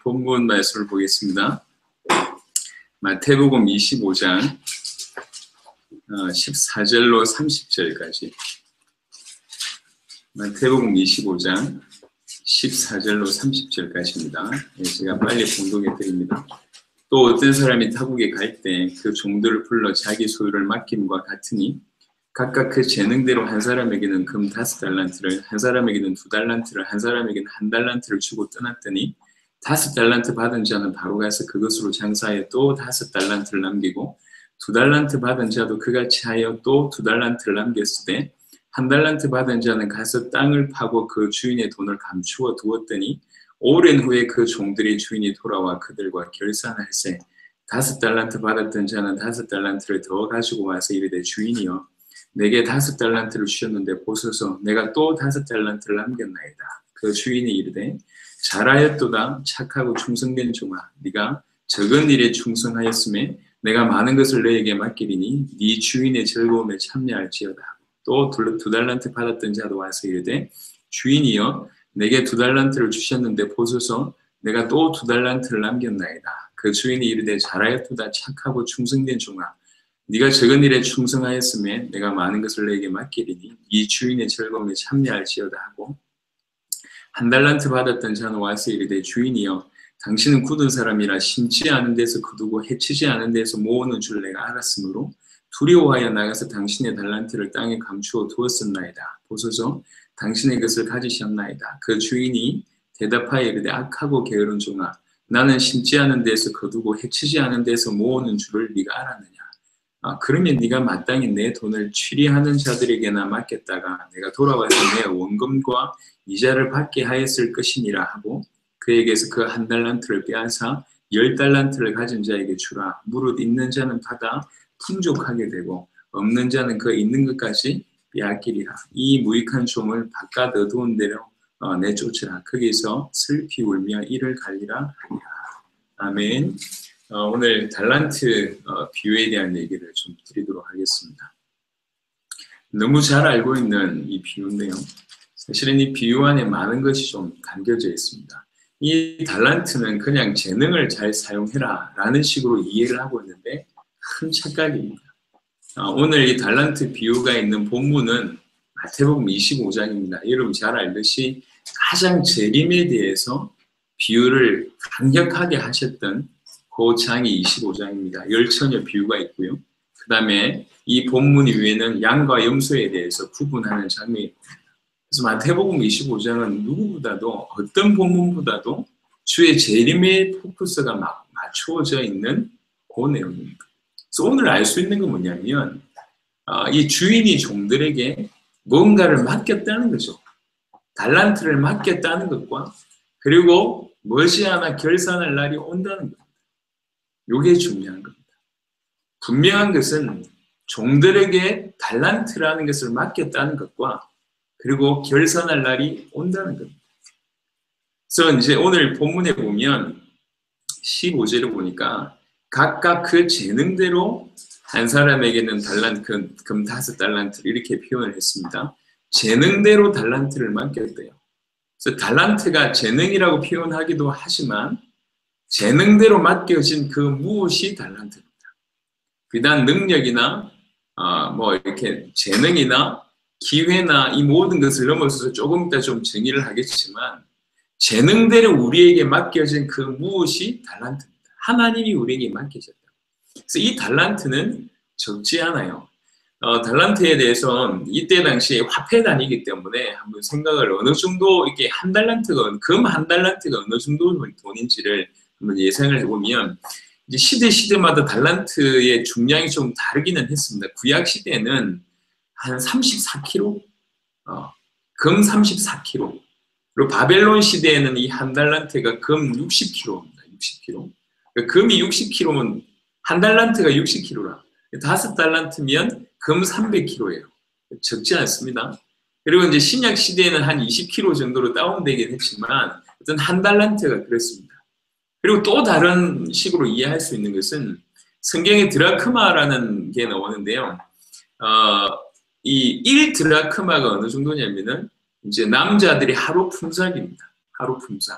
본문 말씀을 보겠습니다. 마태복음 25장 14절로 30절까지. 마태복음 25장 14절로 30절까지입니다. 제가 빨리 봉독해 드립니다. 또 어떤 사람이 타국에 갈 때 그 종들을 불러 자기 소유를 맡김과 같으니 각각 그 재능대로 한 사람에게는 금 5달란트를, 한 사람에게는 2달란트를, 한 사람에게는 1달란트를 주고 떠났더니 5달란트 받은 자는 바로 가서 그것으로 장사하여 또 5달란트를 남기고 2달란트 받은 자도 그같이 하여 또 2달란트를 남겼으되 1달란트 받은 자는 가서 땅을 파고 그 주인의 돈을 감추어 두었더니 오랜 후에 그 종들의 주인이 돌아와 그들과 결산할세 5달란트 받았던 자는 5달란트를 더 가지고 와서 이르되 주인이여 내게 5달란트를 주셨는데 보소서 내가 또 5달란트를 남겼나이다. 그 주인이 이르되 잘하였도다 착하고 충성된 종아 네가 적은 일에 충성하였음에 내가 많은 것을 너에게 맡기리니 네 주인의 즐거움에 참여할지어다. 또 2달란트 받았던 자도 와서 이르되 주인이여 내게 2달란트를 주셨는데 보소서 내가 또 2달란트를 남겼나이다. 그 주인이 이르되 잘하였도다 착하고 충성된 종아 네가 적은 일에 충성하였음에 내가 많은 것을 너에게 맡기리니 네 주인의 즐거움에 참여할지어다 하고 1달란트 받았던 자는 와서 이르되 주인이여 당신은 굳은 사람이라 심지 않은 데서 거두고 해치지 않은 데서 모으는 줄 내가 알았으므로 두려워하여 나가서 당신의 달란트를 땅에 감추어 두었었나이다. 보소서 당신의 것을 가지셨나이다. 그 주인이 대답하여 이르되 악하고 게으른 종아 나는 심지 않은 데서 거두고 해치지 않은 데서 모으는 줄을 네가 알았느냐. 그러면 네가 마땅히 내 돈을 취리하는 자들에게나 맡겼다가 내가 돌아와서 내 원금과 이자를 받게 하였을 것이니라 하고 그에게서 그 1달란트를 빼앗아 10달란트를 가진 자에게 주라. 무릇 있는 자는 받아 풍족하게 되고 없는 자는 그 있는 것까지 빼앗기리라. 이 무익한 종을 바깥 어두운 데로 내쫓으라. 거기서 슬피 울며 이를 갈리라 하리라. 아멘. 오늘 달란트 비유에 대한 얘기를 좀 드리도록 하겠습니다. 너무 잘 알고 있는 이 비유인데요. 사실은 이 비유 안에 많은 것이 좀 담겨져 있습니다. 이 달란트는 그냥 재능을 잘 사용해라 라는 식으로 이해를 하고 있는데 큰 착각입니다. 오늘 이 달란트 비유가 있는 본문은 마태복음 25장입니다. 여러분 잘 알듯이 가장 재림에 대해서 비유를 강력하게 하셨던 그 장이 25장입니다. 열처녀 비유가 있고요. 그 다음에 이 본문 위에는 양과 염소에 대해서 구분하는 장면이 있습니다. 그래서 마태복음 25장은 누구보다도 어떤 본문보다도 주의 재림의 포커스가 맞추어져 있는 그 내용입니다. 그래서 오늘 알 수 있는 건 뭐냐면 이 주인이 종들에게 뭔가를 맡겼다는 거죠. 달란트를 맡겼다는 것과 그리고 머지않아 결산할 날이 온다는 겁니다. 이게 중요한 겁니다. 분명한 것은 종들에게 달란트라는 것을 맡겼다는 것과 그리고 결산할 날이 온다는 겁니다. 그래서 이제 오늘 본문에 보면 15절을 보니까 각각 그 재능대로 한 사람에게는 금 5달란트를 이렇게 표현을 했습니다. 재능대로 달란트를 맡겼대요. 그래서 달란트가 재능이라고 표현하기도 하지만 재능대로 맡겨진 그 무엇이 달란트입니다. 비단 능력이나 이렇게 재능이나 기회나 이 모든 것을 넘어서서 조금 이따 좀 정의를 하겠지만 재능대로 우리에게 맡겨진 그 무엇이 달란트입니다. 하나님이 우리에게 맡기셨다. 그래서 이 달란트는 적지 않아요. 달란트에 대해서 이때 당시에 화폐 단위이기 때문에 한번 생각을 어느 정도 이렇게 금 1달란트가 어느 정도 돈인지를 한번 예상을 해보면 이제 시대마다 달란트의 중량이 좀 다르기는 했습니다. 구약 시대는 한 34kg, 금 34kg. 그리고 바벨론 시대에는 이 1달란트가 금 60kg입니다. 60kg. 그러니까 금이 60kg면 1달란트가 60kg라. 5달란트면 금 300kg예요. 적지 않습니다. 그리고 이제 신약 시대에는 한 20kg 정도로 다운되긴 했지만 어떤 1달란트가 그렇습니다. 그리고 또 다른 식으로 이해할 수 있는 것은 성경에 드라크마라는 게 나오는데요. 이 1드라크마가 어느 정도냐면은 이제 남자들이 하루 품삯입니다. 하루 품삯.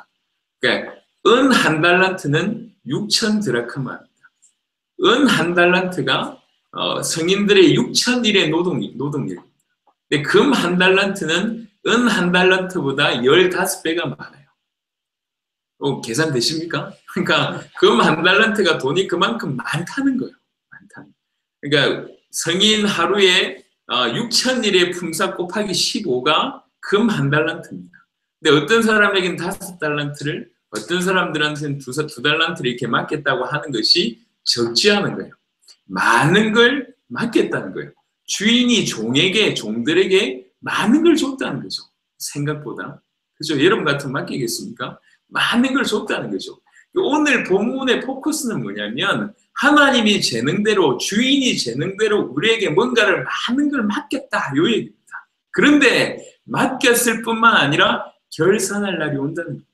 그러니까 은 한 달란트는 6천 드라크마입니다. 은 한 달란트가 성인들의 6천일의 노동력입니다. 근데 금 한 달란트는 은 한 달란트보다 15배가 많아요. 계산되십니까? 그러니까 금 한 달란트가 돈이 그만큼 많다는 거예요. 많다는. 그러니까 성인 하루에 6천일의 품삯 곱하기 15가 금 한 달란트입니다. 근데 어떤 사람에게는 5달란트를, 어떤 사람들한테는 2달란트를 이렇게 맡겠다고 하는 것이 적지 않은 거예요. 많은 걸 맡겠다는 거예요. 주인이 종들에게 많은 걸 줬다는 거죠. 생각보다. 그죠? 여러분 같으면 맡기겠습니까? 많은 걸 줬다는 거죠. 오늘 본문의 포커스는 뭐냐면 하나님이 재능대로, 주인이 재능대로 우리에게 뭔가를 많은 걸 맡겼다, 요 얘기입니다. 그런데 맡겼을 뿐만 아니라 결산할 날이 온다는 겁니다.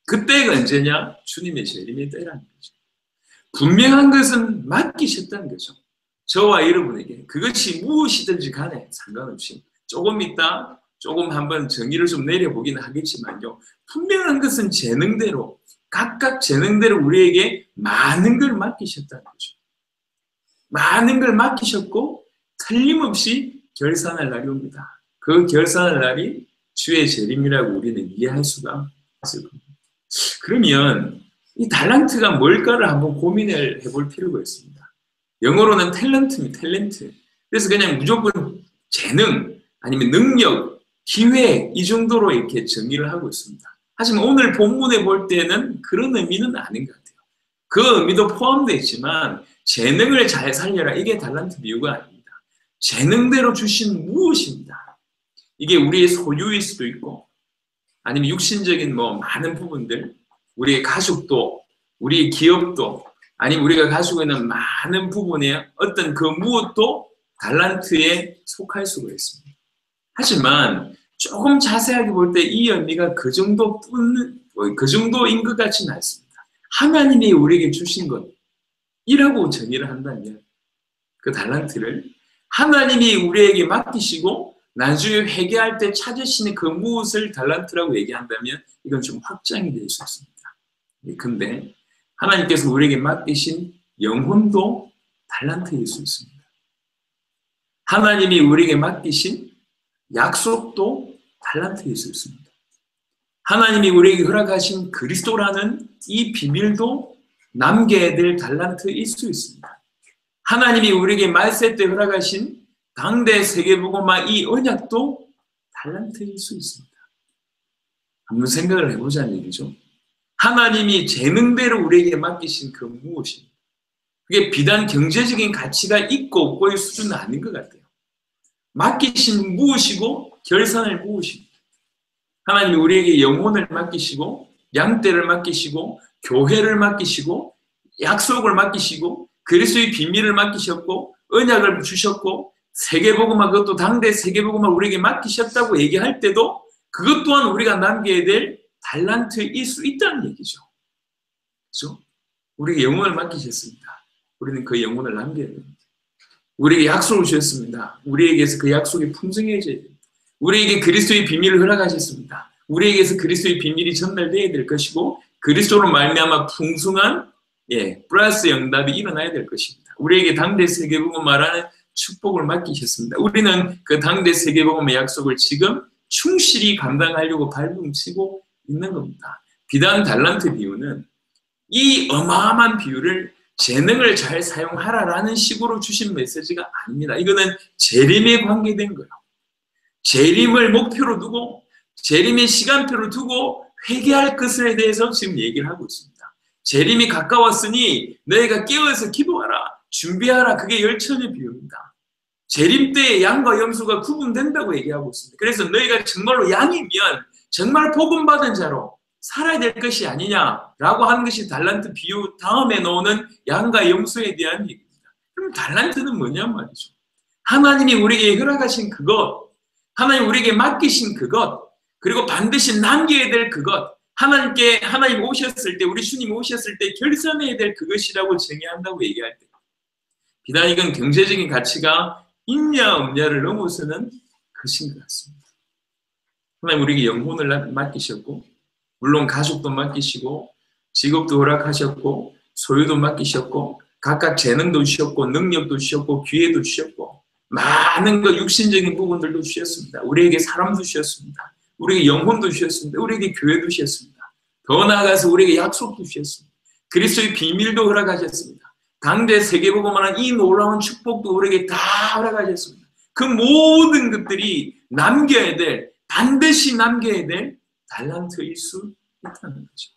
그때가 언제냐? 주님의 재림의 때라는 거죠. 분명한 것은 맡기셨다는 거죠. 저와 여러분에게 그것이 무엇이든지 간에 상관없이 조금 있다, 조금 한번 정의를 좀 내려보긴 하겠지만요. 분명한 것은 재능대로, 각각 재능대로 우리에게 많은 걸 맡기셨다는 거죠. 많은 걸 맡기셨고 틀림없이 결산할 날이 옵니다. 그 결산할 날이 주의 재림이라고 우리는 이해할 수가 있을 겁니다. 그러면 이 달란트가 뭘까를 한번 고민을 해볼 필요가 있습니다. 영어로는 탤런트입니다. 탤런트. 그래서 그냥 무조건 재능 아니면 능력, 기회 이 정도로 이렇게 정의를 하고 있습니다. 하지만 오늘 본문에 볼 때는 그런 의미는 아닌 것 같아요. 그 의미도 포함되어 있지만 재능을 잘 살려라, 이게 달란트 비유가 아닙니다. 재능대로 주신 무엇입니다. 이게 우리의 소유일 수도 있고 아니면 육신적인 많은 부분들, 우리의 가족도, 우리의 기업도, 아니면 우리가 가지고 있는 많은 부분의 어떤 그 무엇도 달란트에 속할 수가 있습니다. 하지만 조금 자세하게 볼 때 이 의미가 그 정도인 것 같지는 않습니다. 하나님이 우리에게 주신 것이라고 정의를 한다면 그 달란트를 하나님이 우리에게 맡기시고 나중에 회개할 때 찾으시는 그 무엇을 달란트라고 얘기한다면 이건 좀 확장이 될 수 있습니다. 근데 하나님께서 우리에게 맡기신 영혼도 달란트일 수 있습니다. 하나님이 우리에게 맡기신 약속도 달란트일 수 있습니다. 하나님이 우리에게 허락하신 그리스도라는 이 비밀도 남겨야 될 달란트일 수 있습니다. 하나님이 우리에게 말세 때 허락하신 당대 세계복음화 이 언약도 달란트일 수 있습니다. 한번 생각을 해보자는 얘기죠. 하나님이 재능대로 우리에게 맡기신 그 무엇입니까? 그게 비단 경제적인 가치가 있고 없고의 수준은 아닌 것 같아요. 맡기신 무엇이고 결산을 무엇입니까? 하나님이 우리에게 영혼을 맡기시고 양떼를 맡기시고 교회를 맡기시고 약속을 맡기시고 그리스도의 비밀을 맡기셨고 언약을 주셨고 세계복음화, 그것도 당대 세계복음화 우리에게 맡기셨다고 얘기할 때도 그것 또한 우리가 남겨야 될 달란트일 수 있다는 얘기죠. 그렇죠? 우리에게 영혼을 맡기셨습니다. 우리는 그 영혼을 남겨야 됩니다. 우리에게 약속을 주셨습니다. 우리에게서 그 약속이 풍성해져야 됩니다. 우리에게 그리스도의 비밀을 허락하셨습니다. 우리에게서 그리스도의 비밀이 전달되어야 될 것이고 그리스도로 말미암아 풍성한 플러스 응답이 일어나야 될 것입니다. 우리에게 당대 세계복음화라는 축복을 맡기셨습니다. 우리는 그 당대 세계복음의 약속을 지금 충실히 감당하려고 발버둥치고 있는 겁니다. 비단 달란트 비유는 이 어마어마한 비유를 재능을 잘 사용하라라는 식으로 주신 메시지가 아닙니다. 이거는 재림에 관계된 거예요. 재림을 목표로 두고 재림의 시간표를 두고 회개할 것에 대해서 지금 얘기를 하고 있습니다. 재림이 가까웠으니 너희가 깨어서 기도하라, 준비하라. 그게 열천의 비유입니다. 재림 때에 양과 염소가 구분된다고 얘기하고 있습니다. 그래서 너희가 정말로 양이면 정말 복음받은 자로 살아야 될 것이 아니냐라고 하는 것이 달란트 비유 다음에 나오는 양과 염소에 대한 얘기입니다. 그럼 달란트는 뭐냐 말이죠. 하나님이 우리에게 허락하신 그것, 하나님 우리에게 맡기신 그것, 그리고 반드시 남겨야 될 그것, 하나님 오셨을 때, 우리 주님 오셨을 때 결산해야 될 그것이라고 정의한다고 얘기할 때 비단 이건 경제적인 가치가 있냐 없냐를 넘어서는 것인 것 같습니다. 하나님 우리에게 영혼을 맡기셨고 물론 가족도 맡기시고 직업도 허락하셨고 소유도 맡기셨고 각각 재능도 주셨고 능력도 주셨고 기회도 주셨고 많은 것 육신적인 부분들도 주셨습니다. 우리에게 사람도 주셨습니다. 우리에게 영혼도 주셨습니다. 우리에게 교회도 주셨습니다. 더 나아가서 우리에게 약속도 주셨습니다. 그리스도의 비밀도 허락하셨습니다. 당대 세계복음만한 이 놀라운 축복도 우리에게 다 허락하셨습니다. 그 모든 것들이 남겨야 될, 반드시 남겨야 될 달란트일 수 있다는 거죠.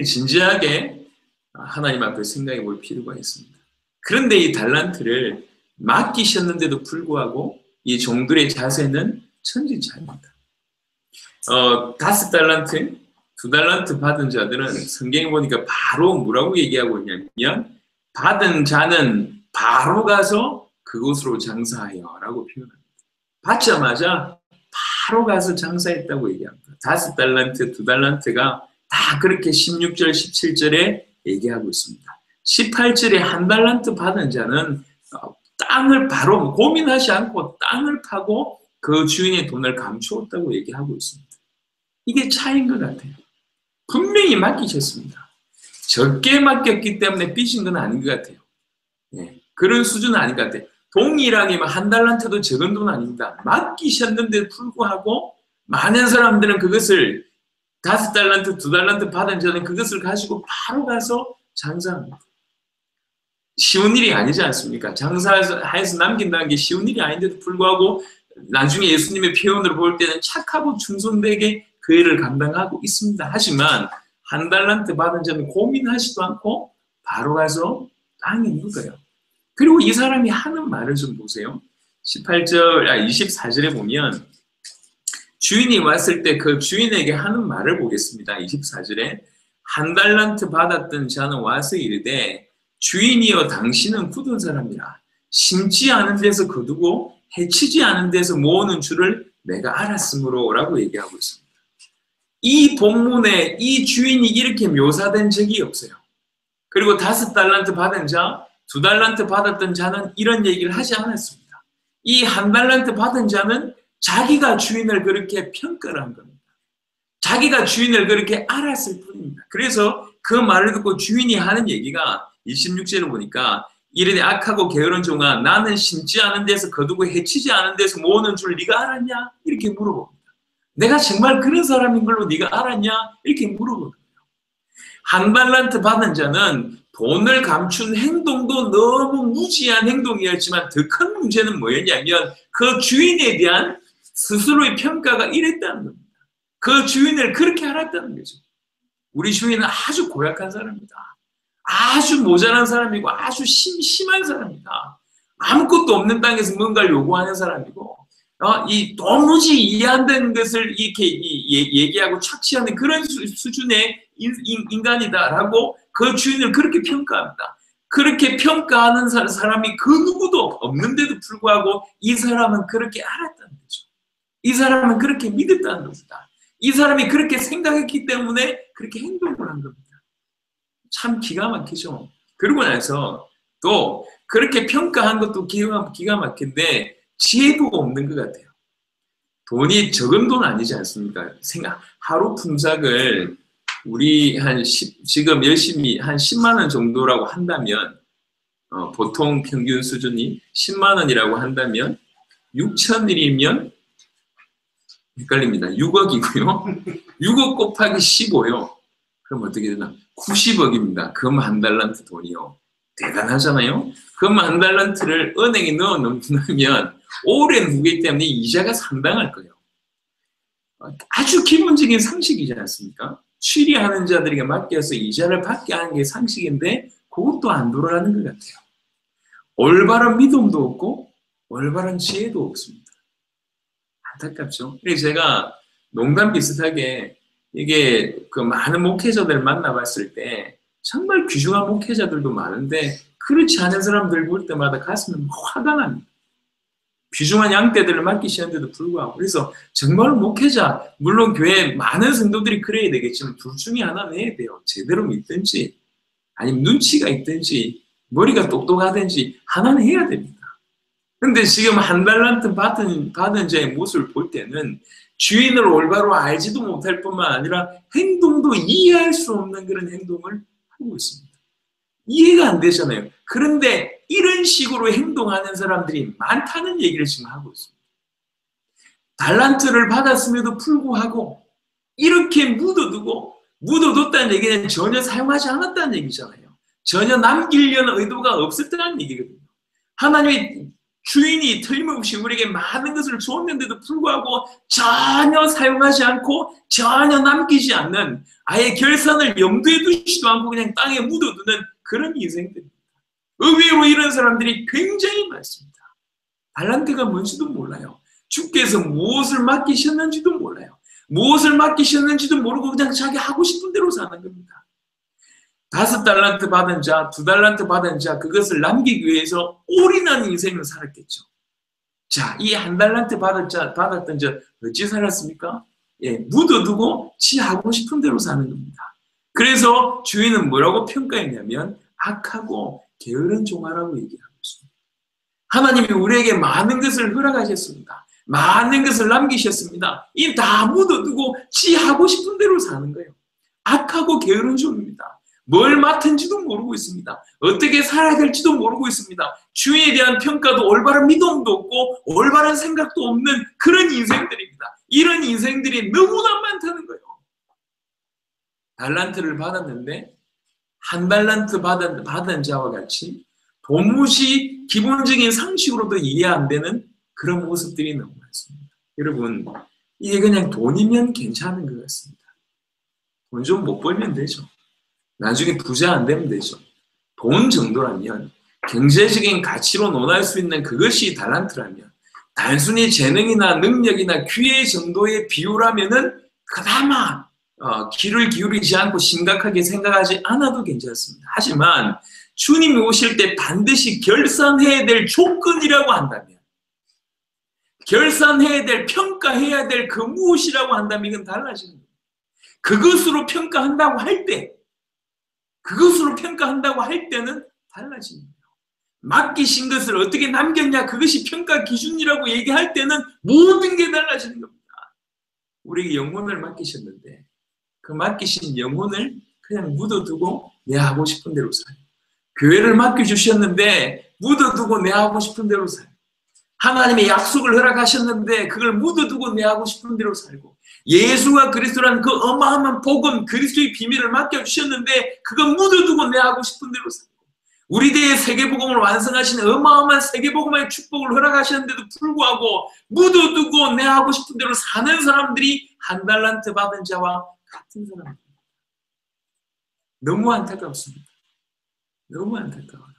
진지하게 하나님 앞에 생각해 볼 필요가 있습니다. 그런데 이 달란트를 맡기셨는데도 불구하고 이 종들의 자세는 천지차입니다. 5달란트, 2달란트 받은 자들은 성경에 보니까 바로 뭐라고 얘기하고 있냐면 받은 자는 바로 가서 그곳으로 장사하여 라고 표현합니다. 받자마자 바로 가서 장사했다고 얘기합니다. 5달란트, 2달란트가 다 그렇게 16절, 17절에 얘기하고 있습니다. 18절에 1달란트 받은 자는 땅을 바로 고민하지 않고 땅을 파고 그 주인의 돈을 감추었다고 얘기하고 있습니다. 이게 차이인 것 같아요. 분명히 맡기셨습니다. 적게 맡겼기 때문에 삐진 건 아닌 것 같아요. 네, 그런 수준은 아닌 것 같아요. 동일하게 1달란트도 적은 돈 아닙니다. 맡기셨는데 불구하고 많은 사람들은 그것을 5달란트, 2달란트 받은 자는 그것을 가지고 바로 가서 장사합니다. 쉬운 일이 아니지 않습니까? 장사해서 남긴다는 게 쉬운 일이 아닌데도 불구하고 나중에 예수님의 표현으로 볼 때는 착하고 충성되게 그 일을 감당하고 있습니다. 하지만 1달란트 받은 자는 고민하지도 않고 바로 가서 땅에 묻어요. 그리고 이 사람이 하는 말을 좀 보세요. 24절에 보면 주인이 왔을 때 그 주인에게 하는 말을 보겠습니다. 24절에 1달란트 받았던 자는 와서 이르되 주인이여 당신은 굳은 사람이라 심지 않은 데서 거두고 해치지 않은 데서 모으는 줄을 내가 알았으므로 라고 얘기하고 있습니다. 이 본문에 이 주인이 이렇게 묘사된 적이 없어요. 그리고 5달란트 받은 자, 2달란트 받았던 자는 이런 얘기를 하지 않았습니다. 이 1달란트 받은 자는 자기가 주인을 그렇게 평가를 한 겁니다. 자기가 주인을 그렇게 알았을 뿐입니다. 그래서 그 말을 듣고 주인이 하는 얘기가 26절을 보니까 이르되 악하고 게으른 종아 나는 심지 않은 데서 거두고 해치지 않은 데서 모으는 줄 네가 알았냐? 이렇게 물어봅니다. 내가 정말 그런 사람인 걸로 네가 알았냐? 이렇게 물어보거든요. 1달란트 받은 자는 돈을 감춘 행동도 너무 무지한 행동이었지만 더 큰 문제는 뭐였냐면 그 주인에 대한 스스로의 평가가 이랬다는 겁니다. 그 주인을 그렇게 알았다는 거죠. 우리 주인은 아주 고약한 사람이다. 아주 모자란 사람이고 아주 심한 사람이다. 아무것도 없는 땅에서 뭔가를 요구하는 사람이고 이 도무지 이해 안 되는 것을 이렇게 얘기하고 착취하는 그런 수준의 인간이다라고 그 주인을 그렇게 평가합니다. 그렇게 평가하는 사람이 그 누구도 없는데도 불구하고 이 사람은 그렇게 알았다는 거죠. 이 사람은 그렇게 믿었다는 겁니다. 이 사람이 그렇게 생각했기 때문에 그렇게 행동을 한 겁니다. 참 기가 막히죠. 그러고 나서 또 그렇게 평가한 것도 기가 막힌데 지혜도 없는 것 같아요. 돈이 적은 돈 아니지 않습니까? 하루 품삯을 우리 지금 열심히 한 10만 원 정도라고 한다면 보통 평균 수준이 10만 원이라고 한다면 6,000일이면 헷갈립니다. 6억이고요. 6억 곱하기 15요. 그럼 어떻게 되나? 90억입니다. 금 1달란트 돈이요. 대단하잖아요. 금 1달란트를 은행에 넣으면 오랜 후기 때문에 이자가 상당할 거예요. 아주 기본적인 상식이지 않습니까? 취리하는 자들에게 맡겨서 이자를 받게 하는 게 상식인데 그것도 안 돌아가는 것 같아요. 올바른 믿음도 없고 올바른 지혜도 없습니다. 안타깝죠. 그래서 제가 농담 비슷하게 이게 그 많은 목회자들 만나봤을 때 정말 귀중한 목회자들도 많은데 그렇지 않은 사람들 볼 때마다 가슴이 화가 납니다. 귀중한 양떼들을 맡기시는데도 불구하고. 그래서 정말 목회자, 물론 교회에 많은 성도들이 그래야 되겠지만 둘 중에 하나는 해야 돼요. 제대로 믿든지 아니면 눈치가 있든지 머리가 똑똑하든지 하나는 해야 됩니다. 근데 지금 한 달란트 받은 자의 모습을 볼 때는 주인을 올바로 알지도 못할 뿐만 아니라 행동도 이해할 수 없는 그런 행동을 하고 있습니다. 이해가 안 되잖아요. 그런데 이런 식으로 행동하는 사람들이 많다는 얘기를 지금 하고 있습니다. 달란트를 받았음에도 불구하고 이렇게 묻어뒀다는 얘기는 전혀 사용하지 않았다는 얘기잖아요. 전혀 남기려는 의도가 없었다는 얘기거든요. 하나님의 주인이 틀림없이 우리에게 많은 것을 주었는데도 불구하고 전혀 사용하지 않고 전혀 남기지 않는, 아예 결산을 염두에 두지도 않고 그냥 땅에 묻어두는 그런 인생들입니다. 의외로 이런 사람들이 굉장히 많습니다. 달란트가 뭔지도 몰라요. 주께서 무엇을 맡기셨는지도 몰라요. 무엇을 맡기셨는지도 모르고 그냥 자기 하고 싶은 대로 사는 겁니다. 5달란트 받은 자, 2달란트 받은 자, 그것을 남기기 위해서 올인한 인생을 살았겠죠. 자, 이 1달란트 받았던 자 어찌 살았습니까? 예, 묻어두고 지 하고 싶은 대로 사는 겁니다. 그래서 주인은 뭐라고 평가했냐면 악하고 게으른 종아라고 얘기하고 있습니다. 하나님이 우리에게 많은 것을 허락하셨습니다. 많은 것을 남기셨습니다. 이 다 묻어두고 지 하고 싶은 대로 사는 거예요. 악하고 게으른 종입니다. 뭘 맡은지도 모르고 있습니다. 어떻게 살아야 될지도 모르고 있습니다. 주인에 대한 평가도 올바른 믿음도 없고 올바른 생각도 없는 그런 인생들입니다. 이런 인생들이 너무나 많다는 거예요. 달란트를 받았는데 1달란트 받은 자와 같이 도무지 기본적인 상식으로도 이해 안 되는 그런 모습들이 너무 많습니다. 여러분, 이게 그냥 돈이면 괜찮은 것 같습니다. 돈 좀 못 벌면 되죠. 나중에 부자 안 되면 되죠. 돈 정도라면, 경제적인 가치로 논할 수 있는 그것이 달란트라면, 단순히 재능이나 능력이나 기회 정도의 비유라면은 그나마 귀를 기울이지 않고 심각하게 생각하지 않아도 괜찮습니다. 하지만 주님이 오실 때 반드시 결산해야 될 조건이라고 한다면, 결산해야 될, 평가해야 될 그 무엇이라고 한다면 이건 달라지는 거예요. 그것으로 평가한다고 할 때, 는 달라지는 거예요. 맡기신 것을 어떻게 남겼냐, 그것이 평가 기준이라고 얘기할 때는 모든 게 달라지는 겁니다. 우리에게 영혼을 맡기셨는데 그 맡기신 영혼을 그냥 묻어두고 내 하고 싶은 대로 살아요. 교회를 맡겨주셨는데 묻어두고 내 하고 싶은 대로 살아요. 하나님의 약속을 허락하셨는데 그걸 묻어두고 내 하고 싶은 대로 살고, 예수가 그리스도라는 그 어마어마한 복음, 그리스도의 비밀을 맡겨주셨는데 그걸 묻어두고 내 하고 싶은 대로 살고, 우리대의 세계복음을 완성하신 어마어마한 세계복음의 축복을 허락하셨는데도 불구하고 묻어두고 내 하고 싶은 대로 사는 사람들이 1달란트 받은 자와 같은 사람입니다. 너무 안타깝습니다. 너무 안타까워요.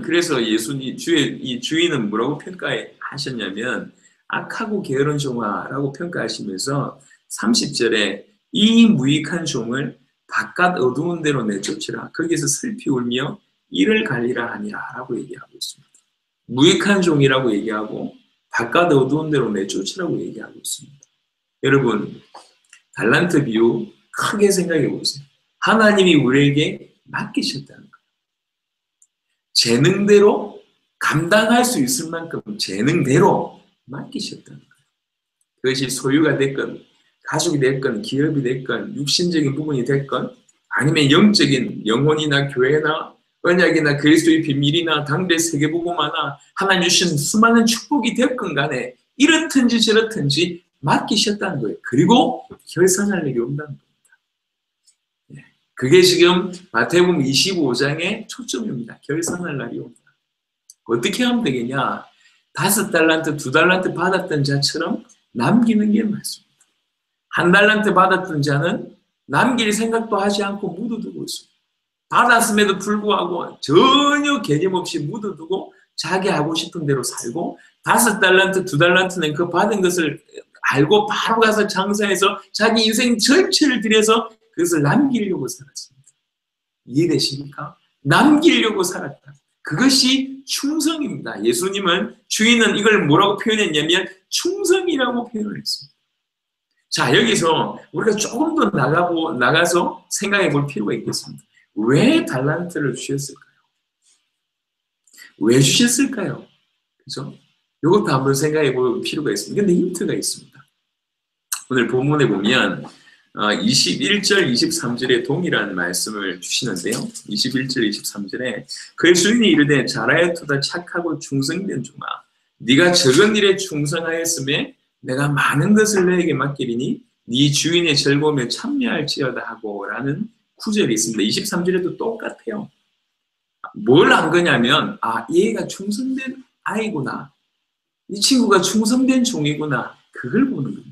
그래서 예수님, 이 주인은 뭐라고 평가하셨냐면 악하고 게으른 종아라고 평가하시면서 30절에 이 무익한 종을 바깥 어두운 데로 내쫓으라. 거기서 슬피 울며 이를 갈리라 하니라 라고 얘기하고 있습니다. 무익한 종이라고 얘기하고 바깥 어두운 데로 내쫓으라고 얘기하고 있습니다. 여러분, 달란트 비유 크게 생각해 보세요. 하나님이 우리에게 맡기셨다는 거예요. 재능대로 감당할 수 있을 만큼 재능대로 맡기셨다는 거예요. 그것이 소유가 됐건 가족이 됐건 기업이 됐건 육신적인 부분이 됐건 아니면 영적인 영혼이나 교회나 언약이나 그리스도의 비밀이나 당대 세계복음화나 하나님 주신 수많은 축복이 됐건 간에 이렇든지 저렇든지 맡기셨다는 거예요. 그리고 결산할 일이 온다는 겁니다. 그게 지금 마태복음 25장의 초점입니다. 결산할 날이 온다. 어떻게 하면 되겠냐? 5달란트, 2달란트 받았던 자처럼 남기는 게 맞습니다. 1달란트 받았던 자는 남길 생각도 하지 않고 묻어두고 있습니다. 받았음에도 불구하고 전혀 개념 없이 묻어두고 자기 하고 싶은 대로 살고, 5달란트, 2달란트는 그 받은 것을 알고 바로 가서 장사해서 자기 인생 전체를 들여서 그것을 남기려고 살았습니다. 이해되십니까? 남기려고 살았다. 그것이 충성입니다. 예수님은, 주인은 이걸 뭐라고 표현했냐면 충성이라고 표현을 했습니다. 자, 여기서 우리가 조금 더 나가서 생각해 볼 필요가 있겠습니다. 왜 달란트를 주셨을까요? 왜 주셨을까요? 그죠? 이것도 한번 생각해 볼 필요가 있습니다. 근데 힌트가 있습니다. 오늘 본문에 보면 21절, 23절에 동일한 말씀을 주시는데요. 21절, 23절에 그의 주인이 이르되 잘하였도다 착하고 충성된 종아 네가 적은 일에 충성하였음에 내가 많은 것을 너에게 맡기리니 네 주인의 즐거움에 참여할지어다 하고 라는 구절이 있습니다. 23절에도 똑같아요. 뭘 한 거냐면 얘가 충성된 아이구나. 이 친구가 충성된 종이구나. 그걸 보는 겁니다.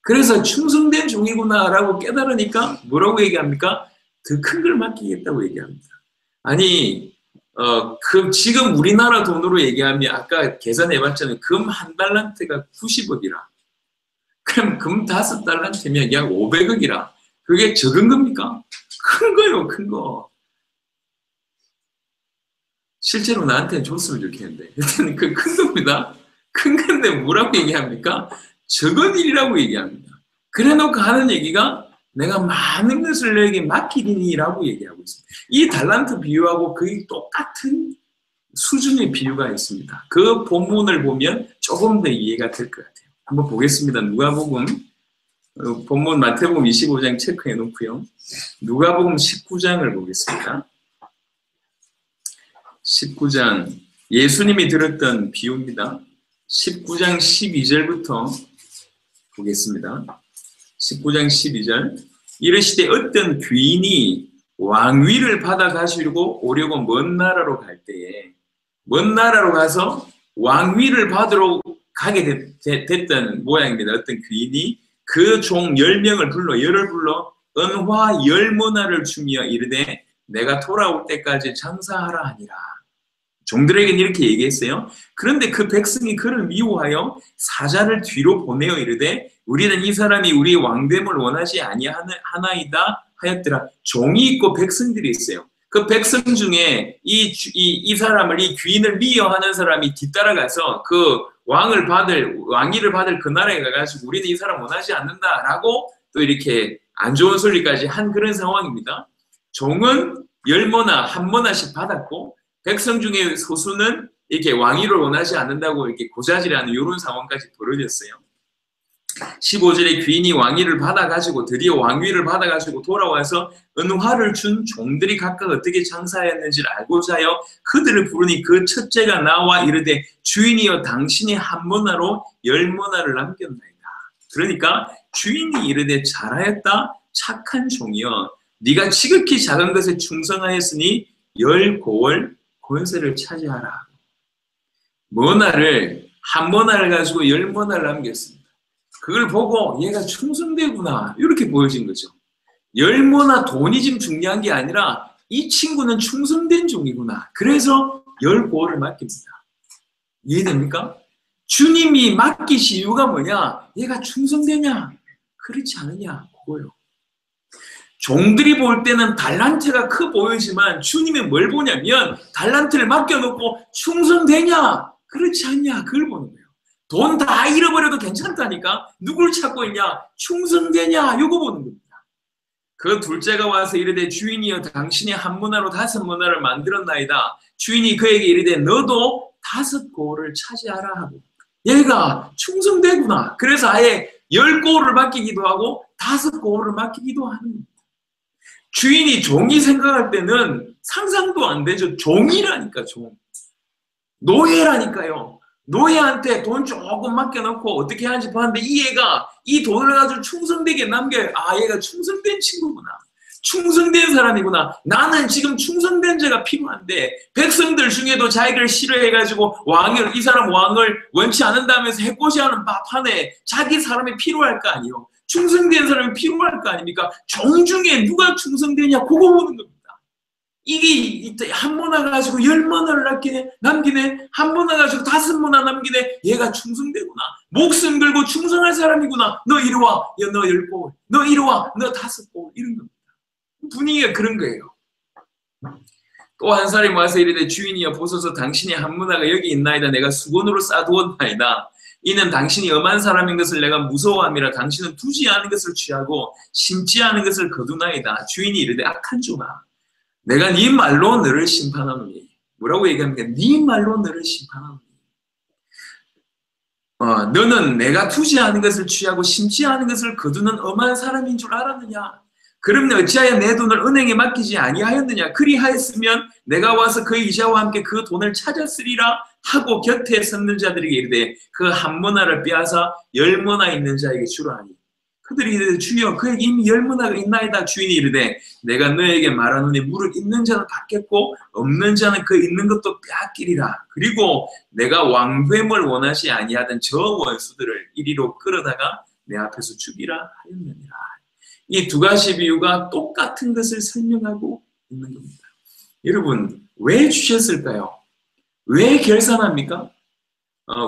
그래서 충성된 종이구나 라고 깨달으니까 뭐라고 얘기합니까? 더 큰 걸 맡기겠다고 얘기합니다. 아니 지금 우리나라 돈으로 얘기하면 아까 계산해봤잖아요. 금 한 달란트가 90억이라. 그럼 금 5달란트면 약 500억이라. 그게 적은 겁니까? 큰 거요, 큰 거. 실제로 나한테는 줬으면 좋겠는데. 일단 그 큰 겁니다. 큰 건데 뭐라고 얘기합니까? 적은 일이라고 얘기합니다. 그래 놓고 하는 얘기가 내가 많은 것을 너에게 맡기리니 라고 얘기하고 있습니다. 이 달란트 비유하고 거의 똑같은 수준의 비유가 있습니다. 그 본문을 보면 조금 더 이해가 될 것 같아요. 한번 보겠습니다. 누가복음 본문 마태복음 25장 체크해 놓고요. 누가복음 19장을 보겠습니다. 19장 예수님이 들었던 비유입니다. 19장 12절부터 보겠습니다. 19장 12절 이르시되 어떤 귀인이 왕위를 받아 가시려고 오려고 먼 나라로 갈 때에 먼 나라로 가서 왕위를 받으러 가게 됐던 모양입니다. 어떤 귀인이 그 종 10명을 불러 열을 불러 은화 10모나를 주며 이르되 내가 돌아올 때까지 장사하라 하니라. 종들에게는 이렇게 얘기했어요. 그런데 그 백성이 그를 미워하여 사자를 뒤로 보내어 이르되 우리는 이 사람이 우리의 왕됨을 원하지 아니하나이다 하였더라. 종이 있고 백성들이 있어요. 그 백성 중에 이 사람을 이 귀인을 미워하는 사람이 뒤따라가서 그 왕위를 받을 그 나라에 가가지고 우리는 이 사람 원하지 않는다라고 또 이렇게 안 좋은 소리까지 한 그런 상황입니다. 종은 10모나 1모나씩 받았고 백성 중에 소수는 이렇게 왕위를 원하지 않는다고 이렇게 고자질하는 이런 상황까지 벌어졌어요. 15절에 귀인이 왕위를 받아가지고 드디어 왕위를 받아가지고 돌아와서 은화를 준 종들이 각각 어떻게 장사했는지를 알고자 하여 그들을 부르니 그 첫째가 나와 이르되 주인이여 당신이 1모나로 10모나를 남겼나이다. 그러니까 주인이 이르되 잘하였다 착한 종이여 네가 지극히 작은 것에 충성하였으니 10고을 권세를 차지하라. 모나를 1모나를 가지고 10모나를 남겼습니다. 그걸 보고 얘가 충성되구나 이렇게 보여진 거죠. 10모나 돈이 지금 중요한 게 아니라 이 친구는 충성된 종이구나. 그래서 10고을을 맡깁니다. 이해됩니까? 주님이 맡기신 이유가 뭐냐? 얘가 충성되냐? 그렇지 않느냐? 그거요. 종들이 볼 때는 달란트가 커 보이지만 주님이 뭘 보냐면 달란트를 맡겨놓고 충성되냐? 그렇지 않냐? 그걸 보는 거예요. 돈 다 잃어버려도 괜찮다니까? 누굴 찾고 있냐? 충성되냐? 이거 보는 겁니다. 그 둘째가 와서 이르되 주인이여 당신이 1모나로 5모나를 만들었나이다. 주인이 그에게 이르되 너도 5고을을 차지하라 하고 얘가 충성되구나. 그래서 아예 10고을을 맡기기도 하고 5고을을 맡기기도 하는 겁니다. 주인이 종이 생각할 때는 상상도 안 되죠. 종이라니까 종. 노예라니까요. 노예한테 돈 조금 맡겨놓고 어떻게 하는지 봤는데 이 애가 이 돈을 가지고 충성되게 남겨요. 얘가 충성된 친구구나. 충성된 사람이구나. 나는 지금 충성된 자가 필요한데 백성들 중에도 자기를 싫어해가지고 이 사람 왕을 원치 않는다면서 해코지하는 밥하네. 자기 사람이 필요할 거 아니에요. 충성된 사람이 필요할 거 아닙니까? 종 중에 누가 충성되냐 그거 보는 겁니다. 이게 1모나 가지고 10모나를 남기네 1모나 가지고 5모나 남기네. 얘가 충성되구나. 목숨 걸고 충성할 사람이구나. 너 이리 와. 너 10고을. 너 이리 와. 너 5고을. 이런 겁니다. 분위기가 그런 거예요. 또 한 사람이 와서 이르되 주인이여 보소서 당신이 1모나가 여기 있나이다. 내가 수건으로 싸두었나이다. 이는 당신이 엄한 사람인 것을 내가 무서워함이라. 당신은 두지 않은 것을 취하고 심지 않은 것을 거두나이다. 주인이 이르되 악한 종아 내가 네 말로 너를 심판하노니 뭐라고 얘기합니까? 네 말로 너를 심판하노니. 너는 내가 투지하는 것을 취하고 심지 않은 것을 거두는 엄한 사람인 줄 알았느냐? 그럼 어찌하여 내 돈을 은행에 맡기지 아니하였느냐? 그리하였으면 내가 와서 그 이자와 함께 그 돈을 찾았으리라 하고 곁에 섰는 자들에게 이르되 그 한 머나를 빼앗아 10머나 있는 자에게 주라 하니 그들이 이르되 주여 그에게 이미 10머나가 있나이다. 주인이 이르되 내가 너에게 말하노니 무릇 있는 자는 받겠고 없는 자는 그 있는 것도 빼앗기리라. 그리고 내가 왕됨을 원하지 아니하던 저 원수들을 이리로 끌어다가 내 앞에서 죽이라 하였느니라. 이 두 가지 비유가 똑같은 것을 설명하고 있는 겁니다. 여러분, 왜 주셨을까요? 왜 결산합니까?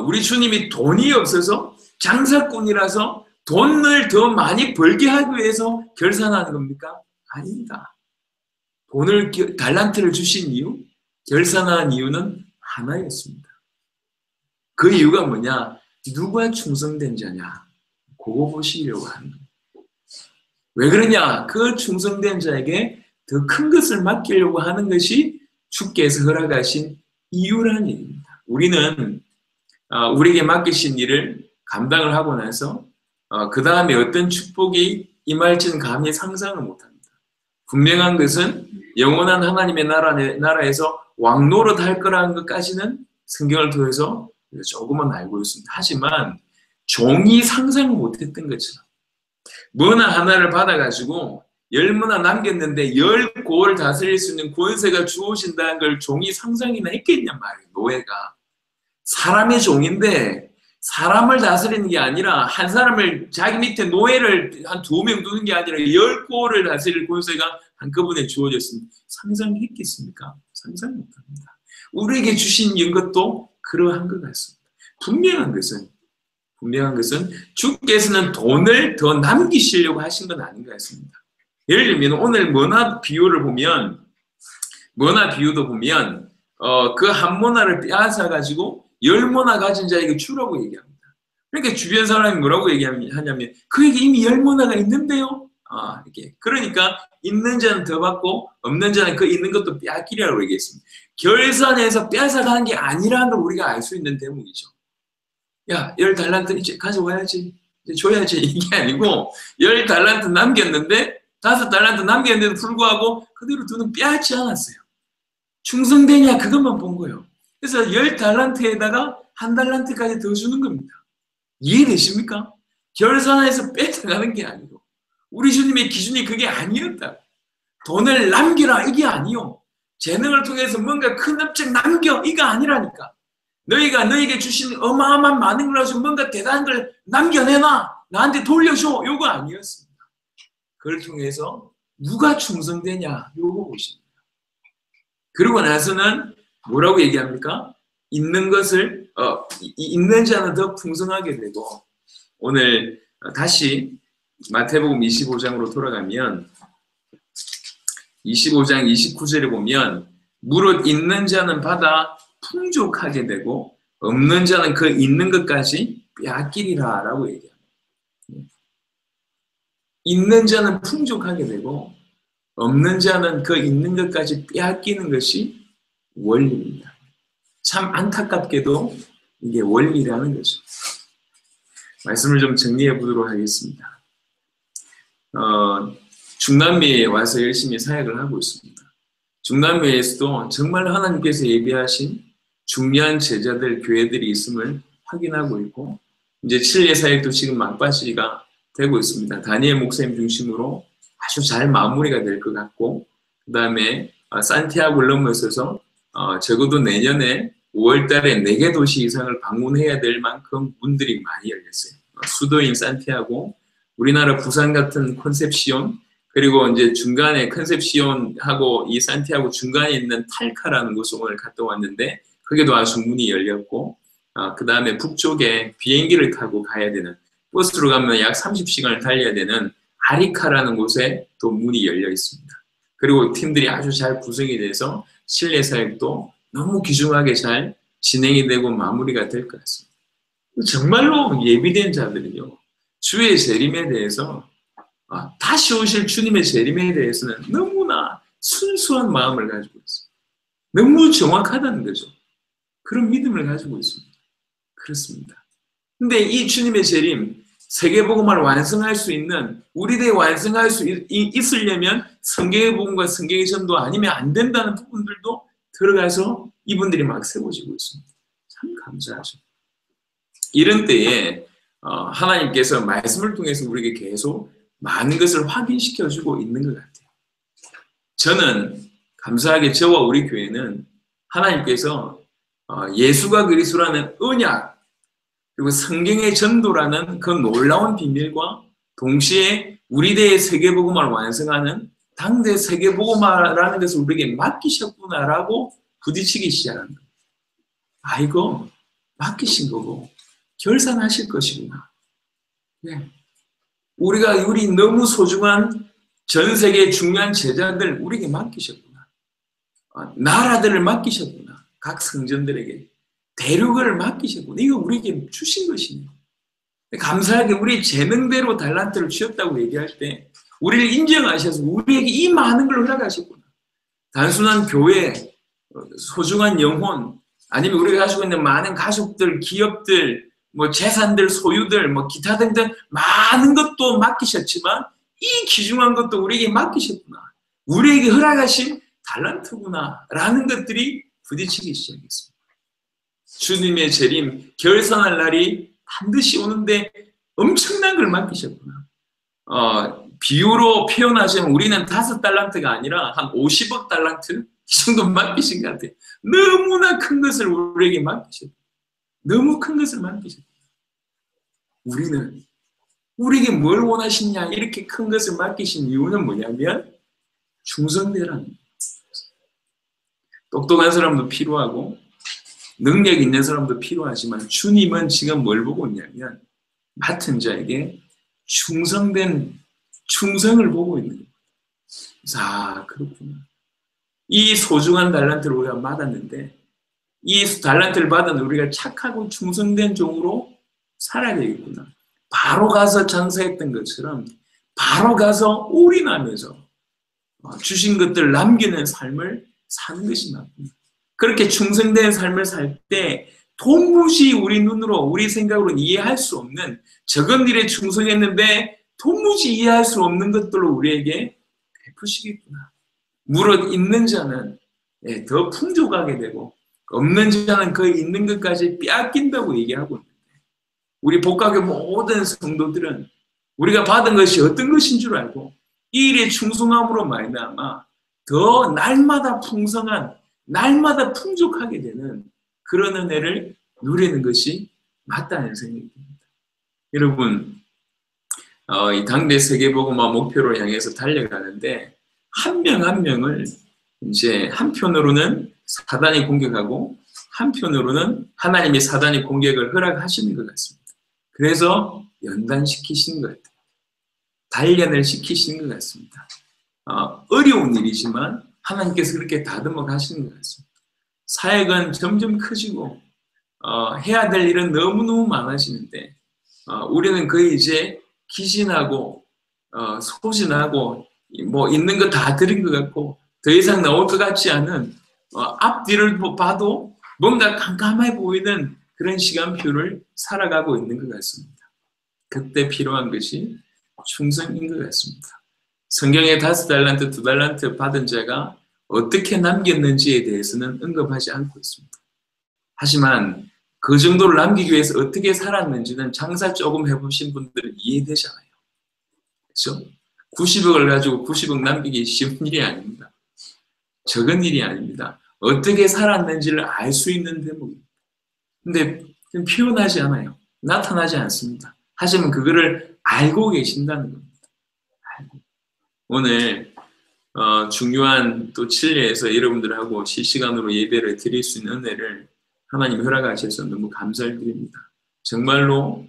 우리 주님이 돈이 없어서 장사꾼이라서 돈을 더 많이 벌게 하기 위해서 결산하는 겁니까? 아닙니다. 달란트를 주신 이유, 결산한 이유는 하나였습니다. 그 이유가 뭐냐? 누가 충성된 자냐? 그거 보시려고 하는 겁니다. 왜 그러냐? 그 충성된 자에게 더 큰 것을 맡기려고 하는 것이 주께서 허락하신 이유라는 얘기입니다. 우리는 우리에게 맡기신 일을 감당을 하고 나서 그 다음에 어떤 축복이 임할지는 감히 상상을 못합니다. 분명한 것은 영원한 하나님의 나라에서 왕노릇 할 거라는 것까지는 성경을 통해서 조금은 알고 있습니다. 하지만 종이 상상을 못했던 것처럼 뭐나 하나를 받아가지고 10머나 남겼는데 10고을 다스릴 수 있는 권세가 주어진다는 걸 종이 상상이나 했겠냔 말이에요. 노예가. 사람의 종인데 사람을 다스리는 게 아니라 한 사람을 자기 밑에 노예를 한 2명 두는 게 아니라 10고을을 다스릴 권세가 한꺼번에 주어졌으면 상상했겠습니까? 상상 못합니다. 우리에게 주신 것도 그러한 것 같습니다. 분명한 것은 주께서는 돈을 더 남기시려고 하신 건 아닌 것 같습니다. 예를 들면 오늘 머나 비유도 보면 그 한 머나를 빼앗아 가지고 10머나 가진 자에게 주라고 얘기합니다. 그러니까 주변 사람이 뭐라고 얘기하냐면 그에게 이미 10머나가 있는데요. 이렇게. 그러니까 있는 자는 더 받고 없는 자는 그 있는 것도 빼앗기라고 얘기했습니다. 결산해서 빼앗아가는 게 아니라는 걸 우리가 알 수 있는 대목이죠. 야, 10달란트 이제 가져와야지. 이제 줘야지. 이게 아니고 10달란트 남겼는데 5달란트 남겼는데도 불구하고 그대로 두는 빼앗지 않았어요. 충성되냐 그것만 본 거예요. 그래서 10달란트에다가 1달란트까지 더 주는 겁니다. 이해되십니까? 결산해서 뺏어가는 게 아니고 우리 주님의 기준이 그게 아니었다. 돈을 남기라 이게 아니요. 재능을 통해서 뭔가 큰 업적 남겨 이거 아니라니까. 너희가 너에게 주신 어마어마한 많은 걸 가지고 뭔가 대단한 걸 남겨내놔. 나한테 돌려줘. 요거 아니었습니다. 그걸 통해서 누가 충성되냐 요거 보십니다. 그러고 나서는 뭐라고 얘기합니까? 있는 것을 있는 자는 더 풍성하게 되고 오늘 다시 마태복음 25장으로 돌아가면 25장 29절에 보면 무릇 있는 자는 받아 풍족하게 되고 없는 자는 그 있는 것까지 빼앗기리라 라고 얘기합니다. 있는 자는 풍족하게 되고 없는 자는 그 있는 것까지 빼앗기는 것이 원리입니다. 참 안타깝게도 이게 원리라는 거죠. 말씀을 좀 정리해 보도록 하겠습니다. 중남미에 와서 열심히 사역을 하고 있습니다. 중남미에서도 정말 하나님께서 예비하신 중요한 제자들, 교회들이 있음을 확인하고 있고 이제 칠레 사역도 지금 막바지가 되고 있습니다. 다니엘 목사님 중심으로 아주 잘 마무리가 될 것 같고 그 다음에 산티아고를 넘어서서 적어도 내년에 5월 달에 4개 도시 이상을 방문해야 될 만큼 문들이 많이 열렸어요. 수도인 산티아고, 우리나라 부산 같은 컨셉시온, 그리고 이제 중간에 컨셉시온하고 이 산티아고 중간에 있는 탈카라는 곳을 오늘 갔다 왔는데 거기도 아주 문이 열렸고 그 다음에 북쪽에 비행기를 타고 가야 되는 버스로 가면 약 30시간을 달려야 되는 아리카라는 곳에 또 문이 열려 있습니다. 그리고 팀들이 아주 잘 구성이 돼서 실내 사역도 너무 귀중하게 잘 진행이 되고 마무리가 될 것 같습니다. 정말로 예비된 자들은요, 주의 재림에 대해서 다시 오실 주님의 재림에 대해서는 너무나 순수한 마음을 가지고 있습니다. 너무 정확하다는 거죠. 그런 믿음을 가지고 있습니다. 그렇습니다. 근데 이 주님의 재림, 세계복음을 완성할 수 있는, 우리들이 완성할 수 있으려면 성경의 복음과 성경의 전도 아니면 안 된다는 부분들도 들어가서 이분들이 막 세워지고 있습니다. 참 감사하죠. 이런 때에 하나님께서 말씀을 통해서 우리에게 계속 많은 것을 확인시켜주고 있는 것 같아요. 저는 감사하게 저와 우리 교회는 하나님께서 예수가 그리스도라는 언약, 그리고 성경의 전도라는 그 놀라운 비밀과 동시에 우리대의 세계복음화를 완성하는 당대 세계복음화라는 것을 우리에게 맡기셨구나라고 부딪히기 시작한 거예요. 아, 이거 맡기신 거고 결산하실 것이구나. 네. 우리 너무 소중한 전 세계 중요한 제자들 우리에게 맡기셨구나. 나라들을 맡기셨구나. 각 성전들에게. 대륙을 맡기셨구나. 이거 우리에게 주신 것이네요. 감사하게 우리 재능대로 달란트를 주셨다고 얘기할 때 우리를 인정하셔서 우리에게 이 많은 걸 허락하셨구나. 단순한 교회, 소중한 영혼, 아니면 우리가 가지고 있는 많은 가족들, 기업들, 뭐 재산들, 소유들, 뭐 기타 등등 많은 것도 맡기셨지만 이 귀중한 것도 우리에게 맡기셨구나. 우리에게 허락하신 달란트구나. 라는 것들이 부딪히기 시작했습니다. 주님의 재림, 결산할 날이 반드시 오는데 엄청난 걸 맡기셨구나. 비유로 표현하시면 우리는 5달란트가 아니라 한 50억 달란트? 이 정도 맡기신 것 같아요. 너무나 큰 것을 우리에게 맡기셨다. 너무 큰 것을 맡기셨다. 우리는 우리에게 뭘 원하시냐 이렇게 큰 것을 맡기신 이유는 뭐냐면 충성되라는 거예요. 똑똑한 사람도 필요하고 능력 있는 사람도 필요하지만 주님은 지금 뭘 보고 있냐면 맡은 자에게 충성된 충성을 보고 있는 거예요. 그래서 그렇구나. 이 소중한 달란트를 우리가 받았는데 이 달란트를 받은 우리가 착하고 충성된 종으로 살아야 되겠구나. 바로 가서 장사했던 것처럼 바로 가서 올인하면서 주신 것들을 남기는 삶을 사는 것이 맞구나. 그렇게 충성된 삶을 살 때 도무지 우리 눈으로 우리 생각으로는 이해할 수 없는 적은 일에 충성했는데 도무지 이해할 수 없는 것들로 우리에게 베푸시겠구나. 무릇 있는 자는 더 풍족하게 되고 없는 자는 그 있는 것까지 빼앗긴다고 얘기하고 있는데 우리 복각의 모든 성도들은 우리가 받은 것이 어떤 것인 줄 알고 이 일에 충성함으로 말미암아 더 날마다 풍성한 날마다 풍족하게 되는 그런 은혜를 누리는 것이 맞다는 생각이 듭니다. 여러분, 이 당대 세계복음화 목표를 향해서 달려가는데 한 명 한 명을 이제 한편으로는 사단이 공격하고 한편으로는 하나님이 사단이 공격을 허락하시는 것 같습니다. 그래서 연단시키시는 것 같아요. 단련을 시키시는 것 같습니다. 어려운 일이지만 하나님께서 그렇게 다듬어 가시는 것 같습니다. 사역은 점점 커지고 해야 될 일은 너무너무 많아지는데 우리는 거의 이제 기진하고 소진하고 뭐 있는 거 다 드린 것 같고 더 이상 나올 것 같지 않은 앞뒤를 봐도 뭔가 깜깜해 보이는 그런 시간표를 살아가고 있는 것 같습니다. 그때 필요한 것이 충성인 것 같습니다. 성경에 5달란트, 2달란트 받은 자가 어떻게 남겼는지에 대해서는 언급하지 않고 있습니다. 하지만 그 정도를 남기기 위해서 어떻게 살았는지는 장사 조금 해보신 분들은 이해되잖아요. 그렇죠? 90억을 가지고 90억 남기기 쉬운 일이 아닙니다. 적은 일이 아닙니다. 어떻게 살았는지를 알 수 있는 대목입니다. 근데 표현하지 않아요. 나타나지 않습니다. 하지만 그거를 알고 계신다는 겁니다. 알고. 오늘 중요한 또 칠례에서 여러분들하고 실시간으로 예배를 드릴 수 있는 은혜를 하나님 허락하셔서 너무 감사를 드립니다. 정말로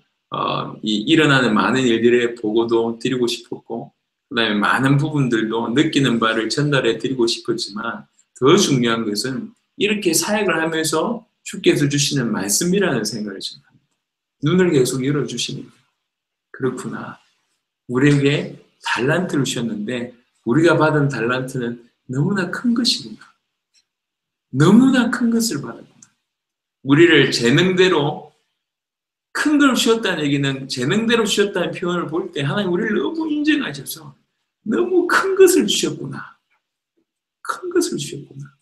이 일어나는 많은 일들의 보고도 드리고 싶었고 그 다음에 많은 부분들도 느끼는 바를 전달해 드리고 싶었지만 더 중요한 것은 이렇게 사역을 하면서 주께서 주시는 말씀이라는 생각을 좀 합니다. 눈을 계속 열어주시는 거예요. 그렇구나. 우리에게 달란트를 주셨는데 우리가 받은 달란트는 너무나 큰 것이구나. 너무나 큰 것을 받았구나. 우리를 재능대로 큰 걸 주셨다는 얘기는 재능대로 주셨다는 표현을 볼 때 하나님 우리를 너무 인정하셔서 너무 큰 것을 주셨구나. 큰 것을 주셨구나.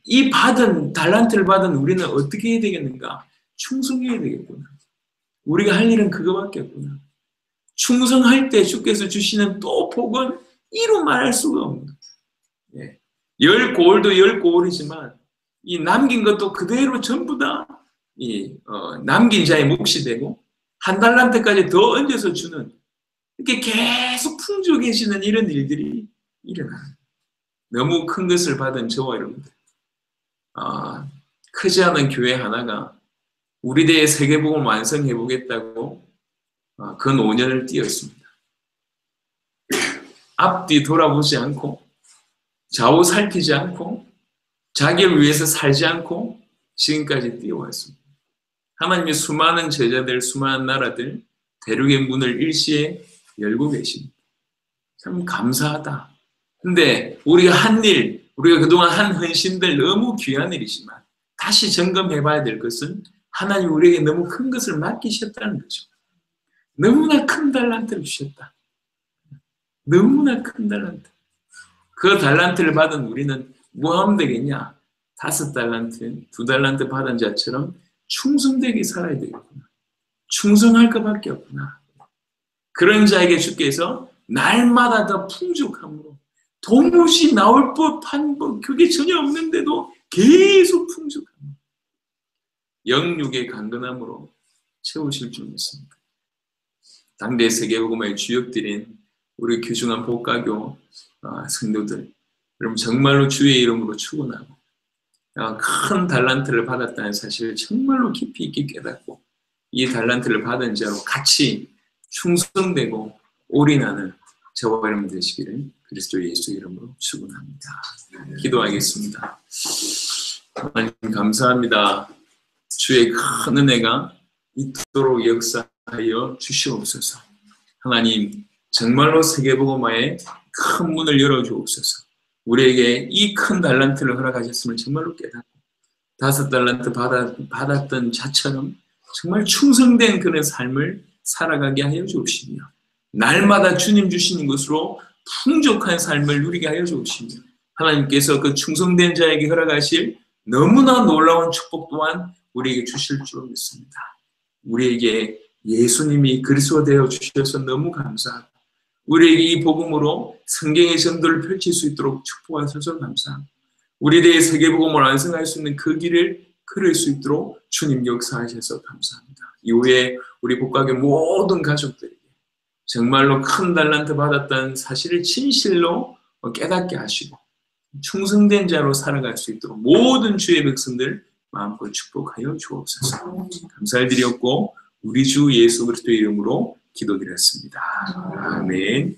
이 달란트를 받은 우리는 어떻게 해야 되겠는가? 충성해야 되겠구나. 우리가 할 일은 그거밖에 없구나. 충성할 때 주께서 주시는 또 복은 이루 말할 수가 없는 거예요. 예. 10고을도 10고을이지만 이 남긴 것도 그대로 전부 다 남긴 자의 몫이 되고 1달란트까지 더 얹어서 주는 이렇게 계속 풍족해지는 이런 일들이 일어나요. 너무 큰 것을 받은 저와 여러분들, 크지 않은 교회 하나가 우리 대의 세계복음 완성해 보겠다고 근 5년을 뛰었습니다. 앞뒤 돌아보지 않고 좌우 살피지 않고 자기를 위해서 살지 않고 지금까지 뛰어왔습니다. 하나님의 수많은 제자들, 수많은 나라들, 대륙의 문을 일시에 열고 계십니다. 참 감사하다. 근데 우리가 한 일, 우리가 그동안 한 헌신들 너무 귀한 일이지만 다시 점검해 봐야 될 것은 하나님 우리에게 너무 큰 것을 맡기셨다는 거죠. 너무나 큰 달란트를 주셨다. 너무나 큰 달란트. 그 달란트를 받은 우리는 뭐 하면 되겠냐? 5달란트, 2달란트 받은 자처럼 충성되게 살아야 되겠구나. 충성할 것밖에 없구나. 그런 자에게 주께서 날마다 더 풍족함으로 도무지 나올 법한 그게 전혀 없는데도 계속 풍족함으로 영육의 강건함으로 채우실 줄 믿습니다. 당대 세계복음의 주역들인 우리 귀중한 복가교 성도들, 여러분 정말로 주의 이름으로 축원하고 큰 달란트를 받았다는 사실을 정말로 깊이 있게 깨닫고 이 달란트를 받은 자로 같이 충성되고 올인하는 저와 여러분 되시기를 그리스도 예수 이름으로 축원합니다. 기도하겠습니다. 하나님 감사합니다. 주의 큰 은혜가 이토록 역사하여 주시옵소서. 하나님 정말로 세계복음화에 큰 문을 열어주옵소서. 우리에게 이 큰 달란트를 허락하셨음을 정말로 깨닫고 5달란트 받았던 자처럼 정말 충성된 그런 삶을 살아가게 하여 주옵시며 날마다 주님 주시는 것으로 풍족한 삶을 누리게 하여 주옵시며 하나님께서 그 충성된 자에게 허락하실 너무나 놀라운 축복 또한 우리에게 주실 줄 믿습니다. 우리에게 예수님이 그리스도 되어 주셔서 너무 감사하고 우리에게 이 복음으로 성경의 전도를 펼칠 수 있도록 축복하셔서 감사합니다. 우리 대의 세계복음을 완성할 수 있는 그 길을 걸을 수 있도록 주님 역사하셔서 감사합니다. 이후에 우리 복가교 모든 가족들에게 정말로 큰 달란트 받았다는 사실을 진실로 깨닫게 하시고 충성된 자로 살아갈 수 있도록 모든 주의 백성들 마음껏 축복하여 주옵소서. 감사를 드렸고 우리 주 예수 그리스도의 이름으로 기도드렸습니다. 아멘.